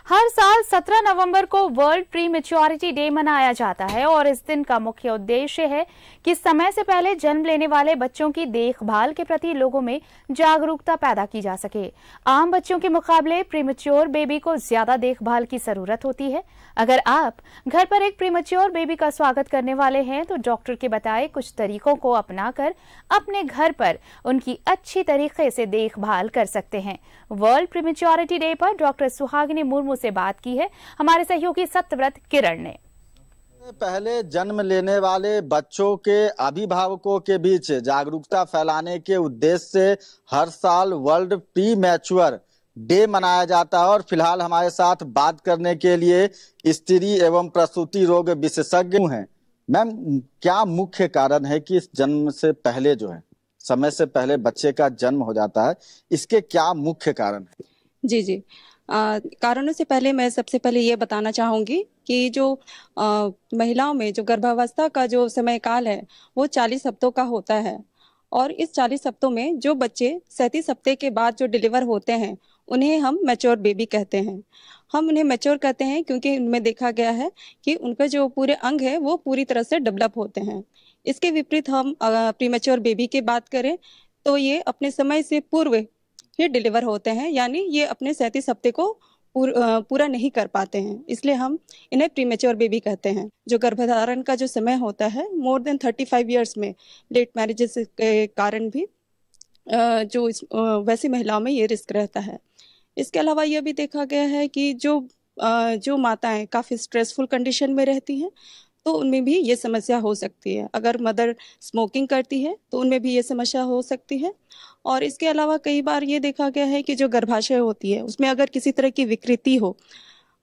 हर साल 17 नवंबर को world pre maturity day मनाया जाता है और इस दिन का मुख्य उद्देश्य है कि समय से पहले जन्म लेने वाले बच्चों की देखभाल के प्रति लोगों में जागरूकता पैदा की जा सके। आम बच्चों के मुकाबले प्रीमैच्योर बेबी को ज्यादा देखभाल की जरूरत होती है। अगर आप घर पर एक प्रीमैच्योर बेबी का स्वागत करने वाले हैं तो डॉक्टर के बताए कुछ तरीकों को अपनाकर अपने घर पर उनकी अच्छी तरीके से देखभाल कर सकते हैं। वर्ल्ड प्रीमैच्योरिटी डे पर डॉक्टर सुहागिनी मुर्मू से बात की है हमारे सहयोगी सत्यव्रत किरण ने। पहले जन्म लेने वाले बच्चों के अभिभावकों के बीच जागरूकता फैलाने के उद्देश्य से हर साल वर्ल्ड प्री मैच्योर डे मनाया जाता है और फिलहाल हमारे साथ बात करने के लिए स्त्री एवं प्रसूति रोग विशेषज्ञ हैं। मैम, क्या मुख्य कारण है कि इस जन्म से पहले जो है समय से पहले बच्चे का जन्म हो जाता है, इसके क्या मुख्य कारण है? जी कारणों से पहले मैं सबसे पहले ये बताना चाहूँगी कि जो महिलाओं में जो गर्भावस्था का जो समय काल है वो 40 हफ्तों का होता है और इस 40 हफ्तों में जो बच्चे 37 हफ्ते के बाद जो डिलीवर होते हैं उन्हें हम मैच्योर बेबी कहते हैं। हम उन्हें मैच्योर कहते हैं क्योंकि उनमें देखा गया है कि उनका जो पूरे अंग है वो पूरी तरह से डेवलप होते हैं। इसके विपरीत हम प्रीमैच्योर बेबी की बात करें तो ये अपने समय से पूर्व ही डिलीवर होते हैं, यानी ये अपने 37 हफ्ते को पूरा नहीं कर पाते हैं, इसलिए हम इन्हें प्रीमैच्योर बेबी कहते हैं। जो गर्भधारण का जो समय होता है मोर देन 35 ईयर्स में लेट मैरिजेस के कारण भी वैसी महिलाओं में ये रिस्क रहता है। इसके अलावा यह भी देखा गया है कि जो माताएं काफ़ी स्ट्रेसफुल कंडीशन में रहती हैं तो उनमें भी ये समस्या हो सकती है। अगर मदर स्मोकिंग करती है तो उनमें भी ये समस्या हो सकती है। और इसके अलावा कई बार ये देखा गया है कि जो गर्भाशय होती है उसमें अगर किसी तरह की विकृति हो,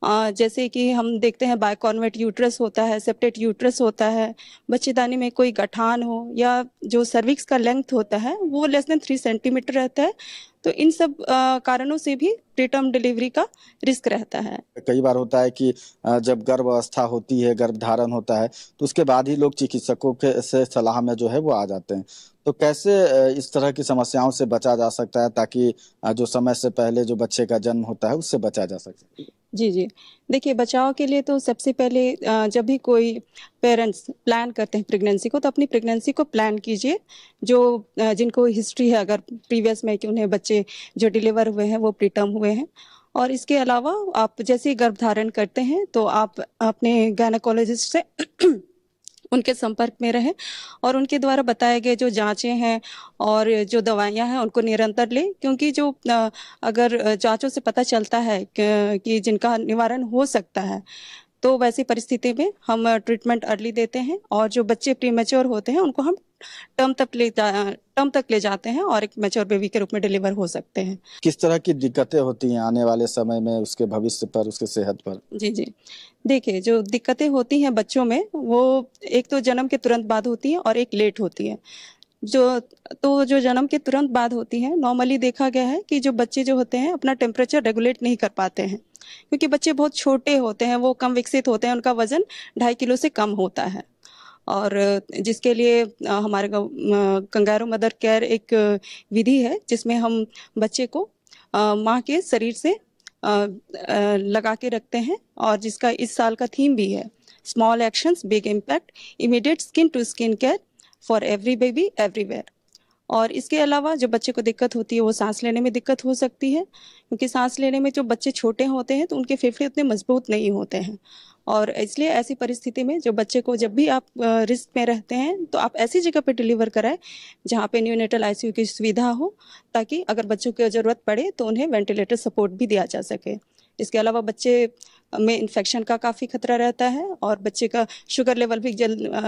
जैसे कि हम देखते हैं बायकॉन्वेट यूट्रस होता है, सेप्टेट यूट्रस होता है, बच्चेदानी में कोई गठान हो या जो सर्विक्स का लेंथ होता है वो लेस देन 3 सेंटीमीटर रहता है, तो इन सब कारणों से भी प्रीटर्म डिलीवरी का रिस्क रहता है। कई बार होता है कि जब गर्भ अवस्था होती है, गर्भधारण होता है तो उसके बाद ही लोग चिकित्सकों के से सलाह में जो है वो आ जाते हैं। तो कैसे इस तरह की समस्याओं से बचा जा सकता है ताकि जो समय से पहले जो बच्चे का जन्म होता है उससे बचा जा सके? जी देखिए, बचाव के लिए तो सबसे पहले जब भी कोई पेरेंट्स प्लान करते हैं प्रेगनेंसी को तो अपनी प्रेगनेंसी को प्लान कीजिए। जो जिनको हिस्ट्री है अगर प्रीवियस में कि उन्हें बच्चे जो डिलीवर हुए हैं वो प्रीटर्म हुए हैं। और इसके अलावा आप जैसे ही गर्भधारण करते हैं तो आप अपने गायनेकोलॉजिस्ट से उनके संपर्क में रहें और उनके द्वारा बताए गए जो जांचें हैं और जो दवाइयां हैं उनको निरंतर लें, क्योंकि जो अगर जांचों से पता चलता है कि जिनका निवारण हो सकता है तो वैसी परिस्थिति में हम ट्रीटमेंट अर्ली देते हैं और जो बच्चे प्रीमैच्योर होते हैं उनको हम टर्म तक ले जाते हैं और एक मैच्योर बेबी के रूप में डिलीवर हो सकते हैं। किस तरह की दिक्कतें होती हैं आने वाले समय में उसके भविष्य पर, उसके सेहत पर? जी देखिए, जो दिक्कतें होती हैं बच्चों में वो एक तो जन्म के तुरंत बाद होती है और एक लेट होती है। जो जन्म के तुरंत बाद होती है, नॉर्मली देखा गया है कि जो बच्चे जो होते हैं अपना टेम्परेचर रेगुलेट नहीं कर पाते हैं क्योंकि बच्चे बहुत छोटे होते हैं, वो कम विकसित होते हैं, उनका वजन 2.5 किलो से कम होता है। और जिसके लिए हमारे कंगारू मदर केयर एक विधि है जिसमें हम बच्चे को माँ के शरीर से लगा के रखते हैं और जिसका इस साल का थीम भी है small actions big impact, immediate skin to skin care for every baby everywhere. और इसके अलावा जो बच्चे को दिक्कत होती है वो सांस लेने में दिक्कत हो सकती है, क्योंकि सांस लेने में जो बच्चे छोटे होते हैं तो उनके फेफड़े उतने मजबूत नहीं होते हैं और इसलिए ऐसी परिस्थिति में जो बच्चे को जब भी आप रिस्क में रहते हैं तो आप ऐसी जगह पे डिलीवर कराएं जहाँ पे न्यूनेटल आईसीयू की सुविधा हो, ताकि अगर बच्चों की ज़रूरत पड़े तो उन्हें वेंटिलेटर सपोर्ट भी दिया जा सके। इसके अलावा बच्चे में इन्फेक्शन का काफ़ी खतरा रहता है और बच्चे का शुगर लेवल भी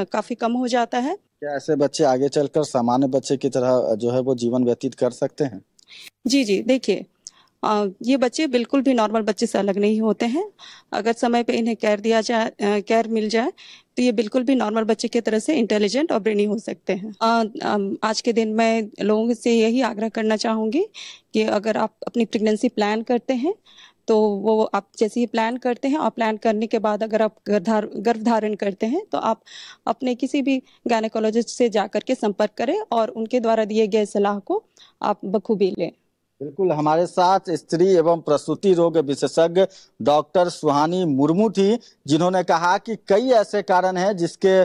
काफ़ी कम हो जाता है। क्या ऐसे बच्चे आगे चलकर सामान्य बच्चे की तरह जो है वो जीवन व्यतीत कर सकते हैं? जी देखिए, ये बच्चे बिल्कुल भी नॉर्मल बच्चे से अलग नहीं होते हैं। अगर समय पे इन्हें केयर मिल जाए तो ये बिल्कुल भी नॉर्मल बच्चे की तरह से इंटेलिजेंट और ब्रेनी हो सकते हैं। आज के दिन मैं लोगों से यही आग्रह करना चाहूँगी कि अगर आप अपनी प्रेगनेंसी प्लान करते हैं तो वो आप जैसे ही प्लान करते हैं और प्लान करने के बाद अगर आप गर्भधारण करते हैं तो आप अपने किसी भी गायनेकोलॉजिस्ट से जाकर के संपर्क करें और उनके द्वारा दिए गए सलाह को आप बखूबी लें। बिल्कुल, हमारे साथ स्त्री एवं प्रसूति रोग विशेषज्ञ डॉक्टर सुहानी मुर्मू थी, जिन्होंने कहा कि कई ऐसे कारण हैं जिसके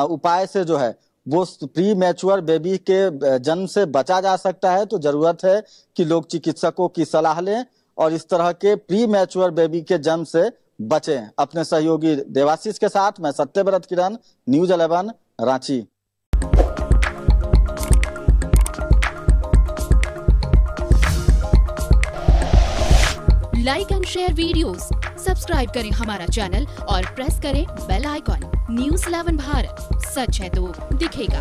उपाय से जो है वो प्री मैच्योर बेबी के जन्म से बचा जा सकता है। तो जरूरत है कि लोग चिकित्सकों की सलाह लें और इस तरह के प्री मैच्योर बेबी के जन्म से बचें। अपने सहयोगी देवाशीष के साथ मैं Satyavrat Kiran, news 11 Ranchi. Like and share videos, subscribe करें हमारा चैनल और प्रेस करें बेल आइकॉन। न्यूज़ 11 भारत, सच है तो दिखेगा।